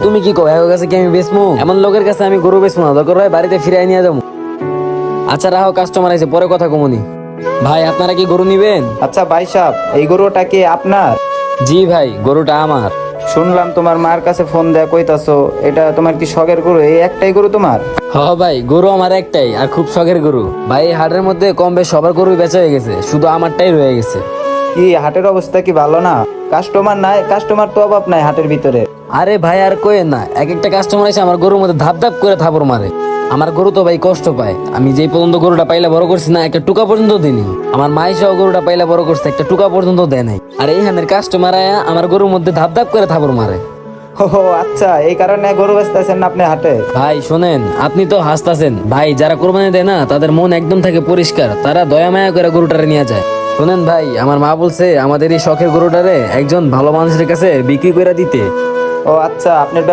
তুমি কি কো এর কাছে কি আমি বেচমু? এমন লোকের কাছে আমি গরু বেচমু না, দরকার হয় বাড়িতে ফিরাই নিয়ে যাবো। আচ্ছা রাহো, কাস্টমার আছে, পরে কথা কমুনি। ভাই আপনারা কি গরু নিবেন? আচ্ছা ভাই সাহেব, এই গরুটা কি আপনার? জি ভাই, গরুটা আমার। শুনলাম তোমার মার কাছে ফোন দেয়া কইতাছো, এটা তোমার কি শখের গরু? এই একটাই গরু তোমার? হ ভাই, গরু আমার একটাই, আর খুব শখের গরু। ভাই এই হাটের মধ্যে কম বেশ সবার গরু বেচা হয়ে গেছে, শুধু আমারটাই রয়ে গেছে। কি হাটের অবস্থা কি ভালো না? কাস্টমার নাই, কাস্টমার তো অভাব নাই হাটের ভিতরে। আরে ভাই আর কোয়েন না, এক একটা কাস্টমার এসে আমার গরুর মধ্যে ধাপ ধাপ করে থাপড় মারে। আমার গরু তো ভাই কষ্ট পায়। আমি যেই পর্যন্ত গরুটা পাইলে বড় করছি না, একটা টুকা পর্যন্ত দিইনি। আমার মাই সহ গরুটা পাইলে বড় করছে, একটা টুকা পর্যন্ত দেয় নাই। আর এইখানের কাস্টমার আয়া আমার গরুর মধ্যে ধাপ ধাপ করে থাপড় মারে। ও আচ্ছা, এই কারণে গরু বেচতেছেন না আপনি হাটে? ভাই শোনেন, আপনি তো হাসতাছেন ভাই, যারা কোরবানি দেয় না তাদের মন একদম থাকে পরিষ্কার, তারা দয়া মায়া করে গরুটারে নিয়ে যায়। শোনেন ভাই, আমার মা বলছে আমাদের এই শখের গরুটারে একজন ভালো মানুষের কাছে বিক্রি করে দিতে। ও আচ্ছা, আপনার